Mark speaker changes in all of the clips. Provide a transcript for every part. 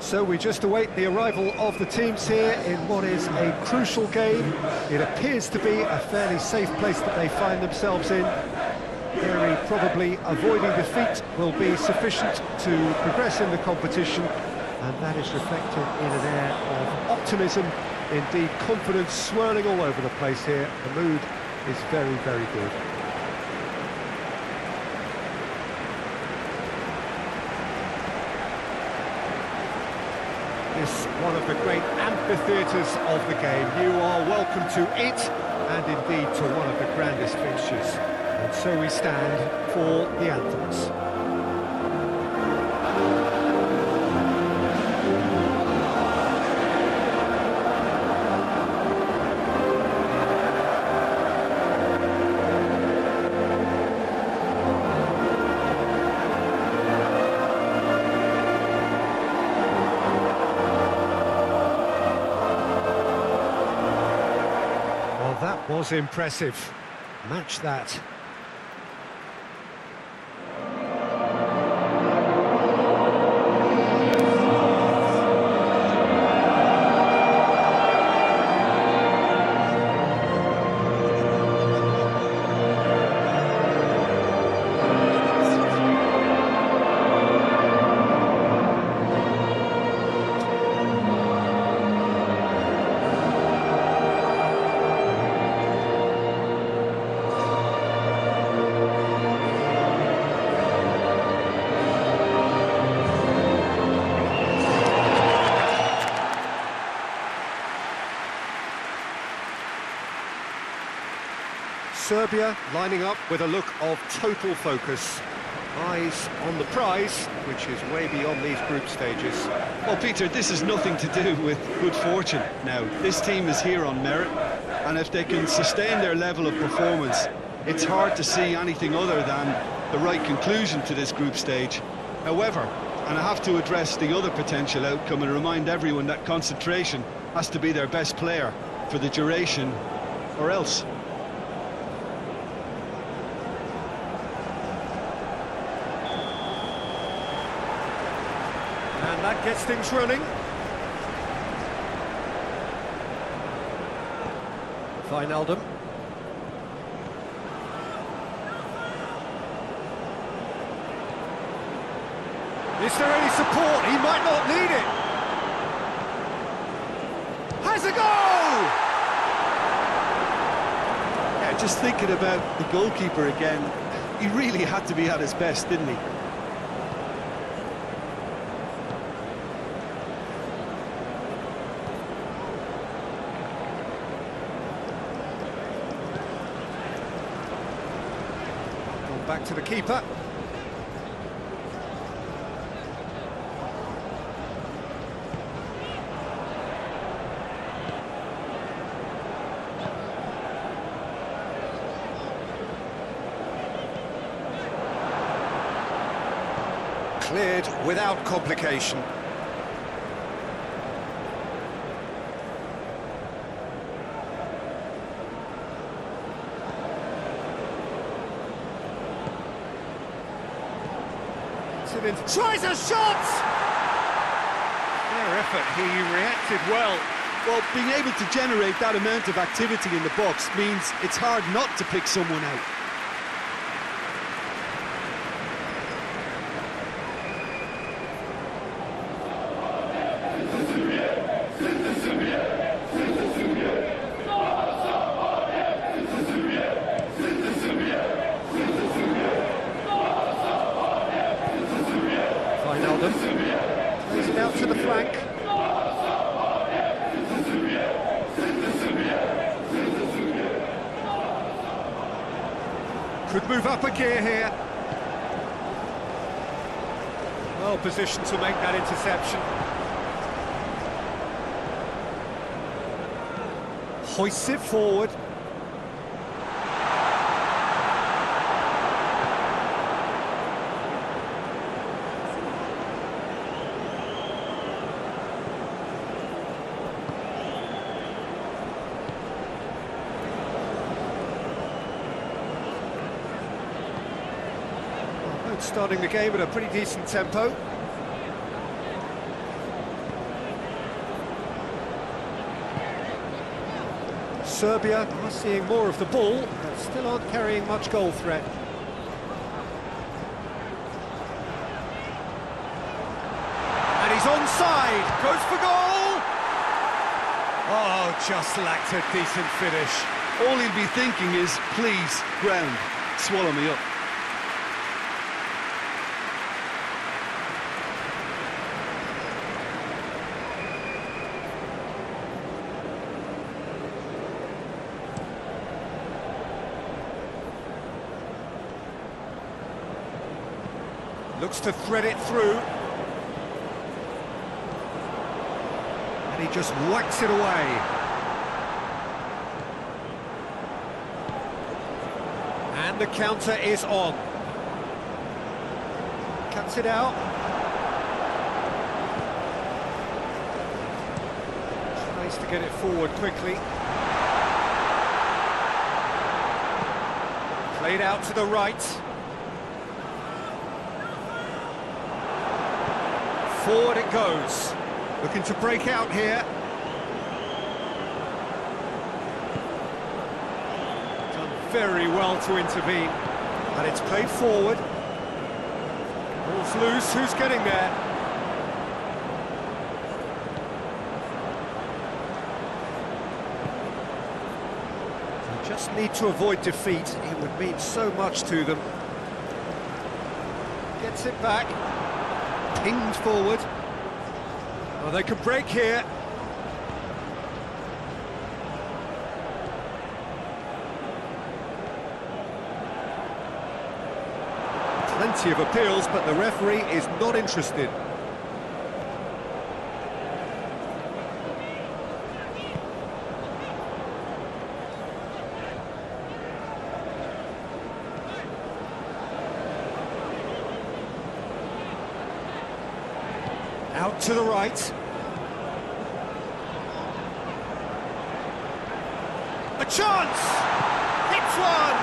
Speaker 1: So we just await the arrival of the teams here in what is a crucial game. It appears to be a fairly safe place that they find themselves in. Very probably avoiding defeat will be sufficient to progress in the competition, and that is reflected in an air of optimism, indeed confidence swirling all over the place here. The mood is very, very good. This one of the great amphitheatres of the game. You are welcome to it, and indeed to one of the grandest fixtures. And so we stand for the anthems. Well, that was impressive. Match that. Serbia lining up with a look of total focus. Eyes on the prize, which is way beyond these group stages.
Speaker 2: Well, Peter, this is nothing to do with good fortune now. This team is here on merit, and if they can sustain their level of performance, it's hard to see anything other than the right conclusion to this group stage. However, and I have to address the other potential outcome and remind everyone that concentration has to be their best player for the duration, or else.
Speaker 1: And that gets things running. Wijnaldum. Is there any support? He might not need it. Has a goal!
Speaker 2: Yeah, just thinking about the goalkeeper again, he really had to be at his best, didn't he?
Speaker 1: Back to the keeper. Cleared without complication. Tries a shot! Fair effort, he reacted well.
Speaker 2: Well, being able to generate that amount of activity in the box means it's hard not to pick someone out.
Speaker 1: Plays it out to the flank. Could move up a gear here. Well positioned to make that interception. Hoists it forward. Starting the game at a pretty decent tempo. Serbia are seeing more of the ball, but still aren't carrying much goal threat. And he's onside, goes for goal! Oh, just lacked a decent finish.
Speaker 2: All he'll be thinking is, please, ground, swallow me up.
Speaker 1: Looks to thread it through. And he just whacks it away. And the counter is on. Cuts it out. Tries to get it forward quickly. Played out to the right. Forward it goes. Looking to break out here. Done very well to intervene. And it's played forward. Ball's loose, who's getting there? They just need to avoid defeat. It would mean so much to them. Gets it back. Pinged forward. Well, they can break here. Plenty of appeals, but the referee is not interested. Out to the right. A chance! Hits one!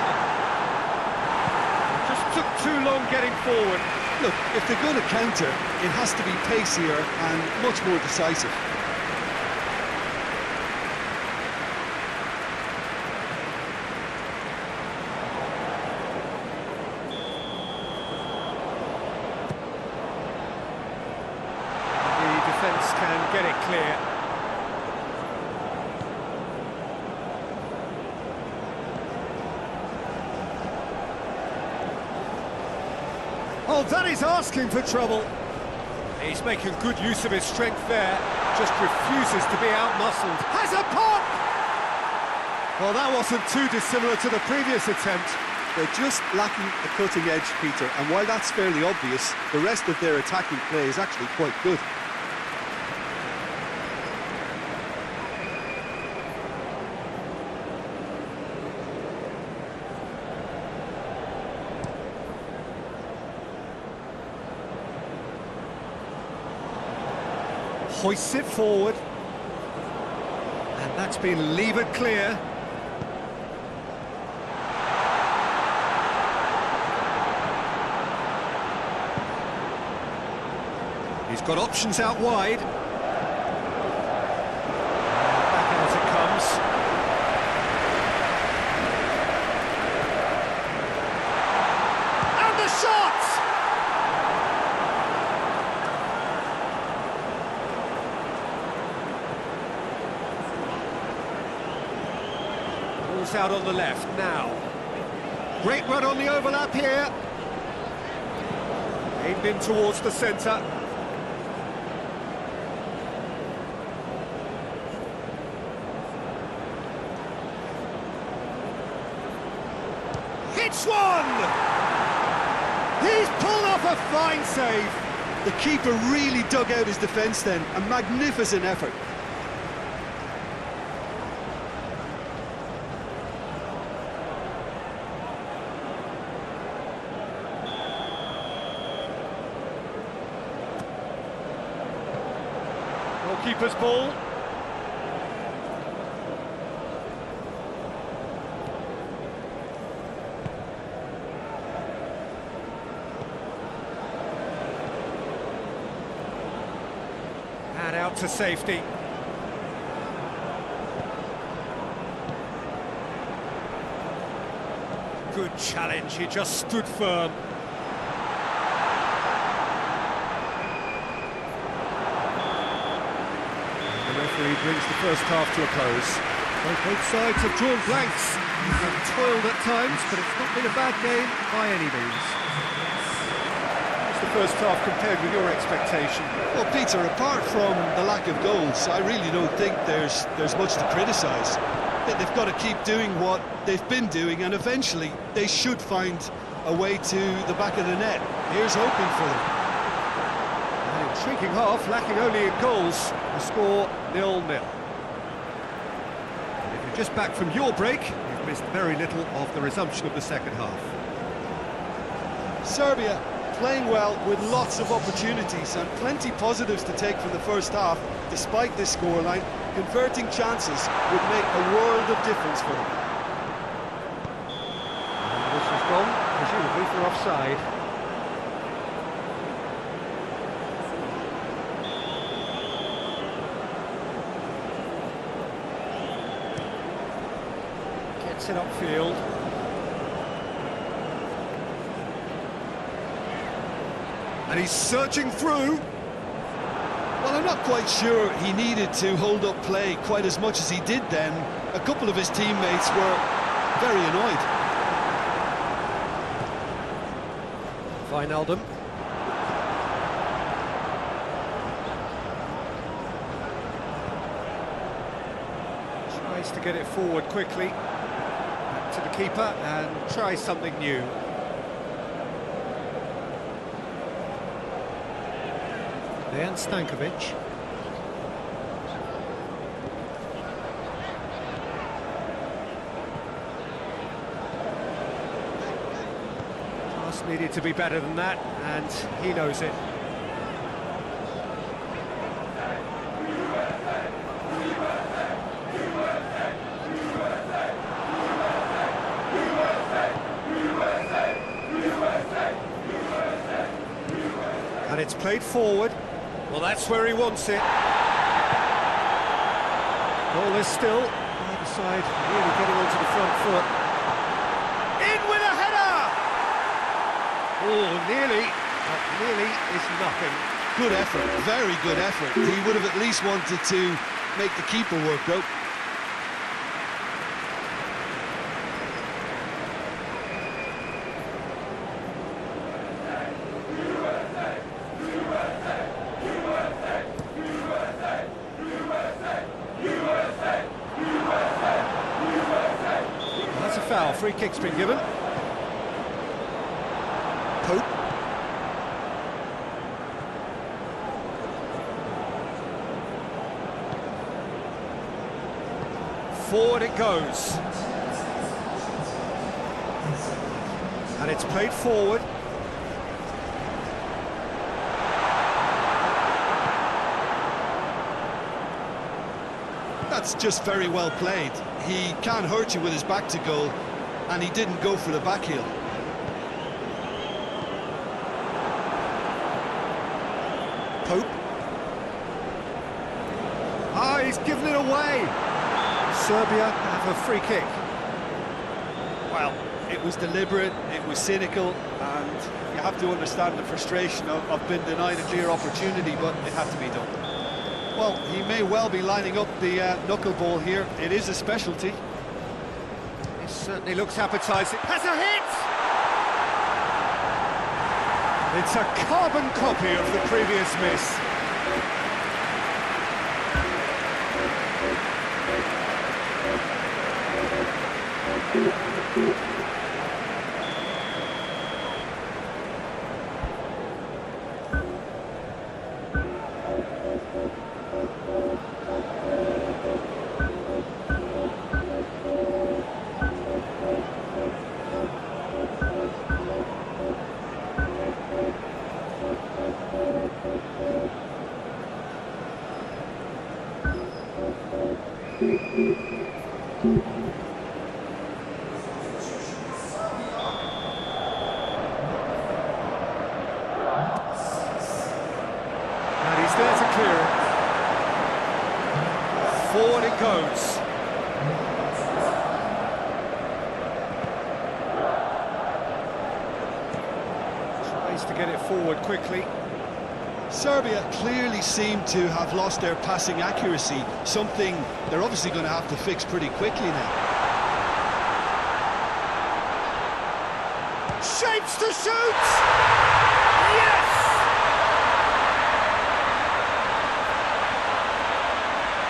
Speaker 1: Just took too long getting forward.
Speaker 2: Look, if they're going to counter, it has to be pacier and much more decisive.
Speaker 1: Can get it clear. Oh, that is asking for trouble. He's making good use of his strength there. Just refuses to be out-muscled. Has a pop! Well, that wasn't too dissimilar to the previous attempt.
Speaker 2: They're just lacking a cutting edge, Peter, and while that's fairly obvious, the rest of their attacking play is actually quite good.
Speaker 1: Hoists it forward. And that's been levered clear. He's got options out wide. Back out it comes. And the shot! Ball's out on the left now. Great run on the overlap here. Aimed in towards the centre. Hits one! He's pulled off a fine save.
Speaker 2: The keeper really dug out his defence then. A magnificent effort.
Speaker 1: Goalkeeper's ball. And out to safety. Good challenge, he just stood firm. The referee brings the first half to a close. Both sides have drawn blanks and toiled at times, but it's not been a bad game by any means. What's the first half compared with your expectation?
Speaker 2: Well, Peter, apart from the lack of goals, I really don't think there's much to criticise. They've got to keep doing what they've been doing, and eventually they should find a way to the back of the net. Here's hoping for them.
Speaker 1: An intriguing half, lacking only in goals. The score 0-0. If you're just back from your break, you've missed very little of the resumption of the second half.
Speaker 2: Serbia playing well with lots of opportunities and plenty positives to take from the first half. Despite this scoreline, converting chances would make a world of difference for them.
Speaker 1: And this has gone, presumably for offside. Gets it upfield. And he's searching through.
Speaker 2: Well, I'm not quite sure he needed to hold up play quite as much as he did then. A couple of his teammates were very annoyed.
Speaker 1: Wijnaldum. Tries to get it forward quickly. Back to the keeper and try something new. Dejan Stankovic. Pass needed to be better than that, and he knows it. And it's played forward. Well, that's where he wants it. Ball is still. Either side really getting onto the front foot. In with a header! Oh, nearly. But nearly is nothing.
Speaker 2: Good effort, very good effort. He would have at least wanted to make the keeper work, though.
Speaker 1: Foul, free kick's been given. Pope. Forward it goes. And it's played forward.
Speaker 2: That's just very well played. He can't hurt you with his back to goal, and he didn't go for the back heel.
Speaker 1: Pope. Ah, he's given it away. Serbia have a free kick.
Speaker 2: Well, it was deliberate, it was cynical, and you have to understand the frustration of being denied a clear opportunity, but it had to be done. Well, he may well be lining up the knuckleball here. It is a specialty.
Speaker 1: It certainly looks appetising. Has a hit! It's a carbon copy of the previous miss. And he's there to clear it. Forward it goes. forward quickly.
Speaker 2: Serbia clearly seem to have lost their passing accuracy, something they're obviously going to have to fix pretty quickly now.
Speaker 1: Shapes to shoot! Yes!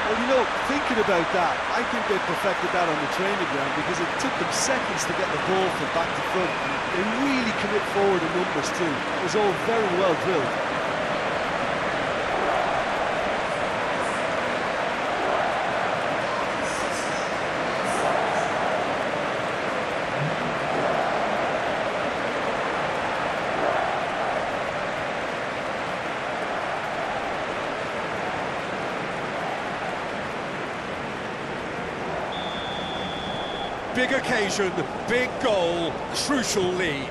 Speaker 2: Well, you know, thinking about that, I think they perfected that on the training ground because it took them seconds to get the ball from back to front. They really commit forward in numbers too. It was all very well drilled.
Speaker 1: Big occasion, big goal, crucial lead.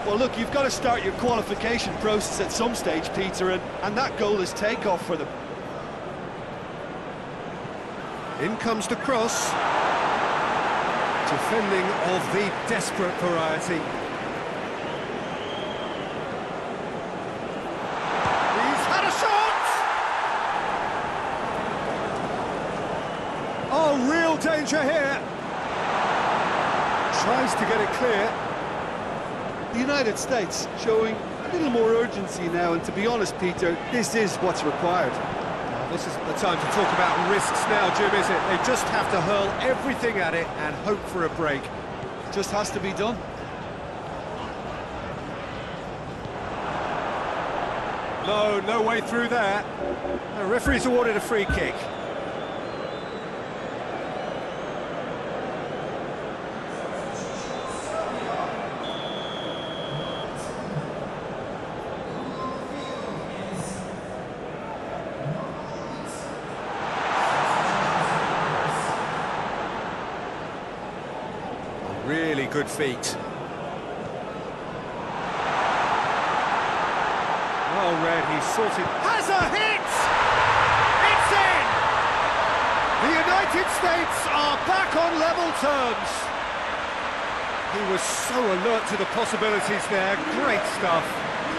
Speaker 2: Well, look, you've got to start your qualification process at some stage, Peter, and that goal is takeoff for them.
Speaker 1: In comes the cross. Defending of the desperate variety. He's had a shot! Oh, real danger here. Tries to get it clear.
Speaker 2: The United States showing a little more urgency now, and to be honest, Peter, this is what's required.
Speaker 1: Well, this isn't the time to talk about risks now, Jim, is it? They just have to hurl everything at it and hope for a break.
Speaker 2: Just has to be done.
Speaker 1: No way through there. The referee's awarded a free kick. Really good feet. Well read, he's sorted. Has a hit! It's in! The United States are back on level terms. He was so alert to the possibilities there. Great stuff.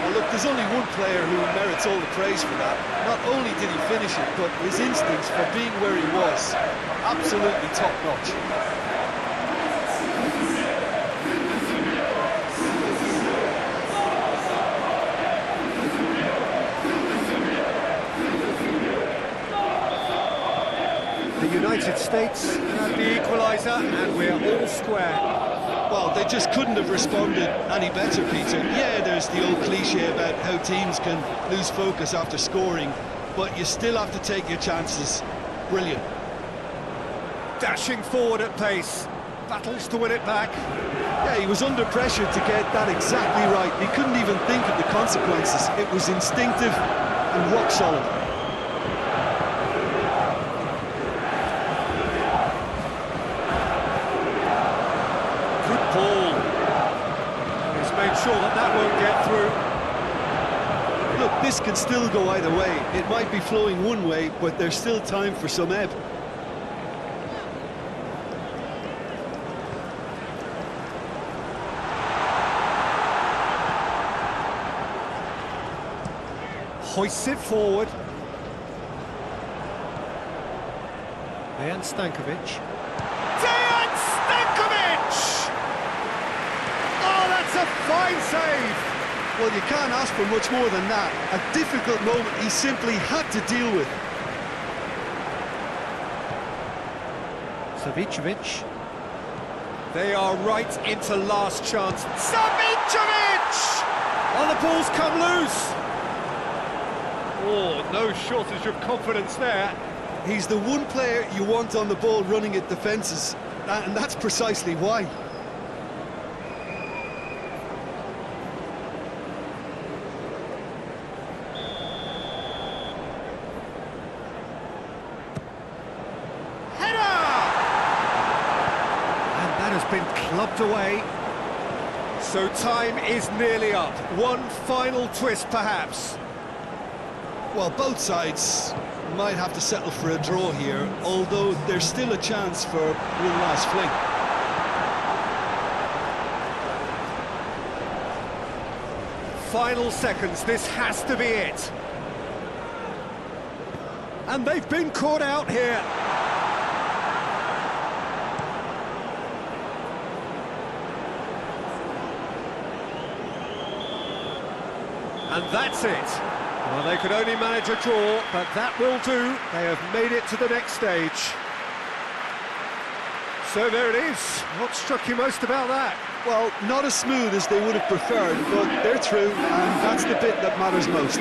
Speaker 2: Well, look, there's only one player who merits all the praise for that. Not only did he finish it, but his instincts for being where he was, absolutely top-notch.
Speaker 1: The United States have the equaliser, and we're all square.
Speaker 2: Well, they just couldn't have responded any better, Peter. Yeah, there's the old cliche about how teams can lose focus after scoring, but you still have to take your chances. Brilliant.
Speaker 1: Dashing forward at pace, battles to win it back.
Speaker 2: Yeah, he was under pressure to get that exactly right. He couldn't even think of the consequences. It was instinctive and rock solid.
Speaker 1: He's made sure that won't get through.
Speaker 2: Look, this could still go either way. It might be flowing one way, but there's still time for some ebb.
Speaker 1: Hoists it forward. Dejan Stankovic. Oh, that's a fine save!
Speaker 2: Well, you can't ask for much more than that. A difficult moment he simply had to deal with.
Speaker 1: Savicevic. They are right into last chance. Savicevic! Oh, the ball's come loose! Oh, no shortage of confidence there.
Speaker 2: He's the one player you want on the ball running at defences, and that's precisely why.
Speaker 1: Been clubbed away. So time is nearly up. One final twist, perhaps.
Speaker 2: Well, both sides might have to settle for a draw here, although there's still a chance for one last fling.
Speaker 1: final seconds, this has to be it. And they've been caught out here. And that's it. Well, they could only manage a draw, but that will do. They have made it to the next stage. So there it is. What struck you most about that?
Speaker 2: Well, not as smooth as they would have preferred, but they're through, and that's the bit that matters most.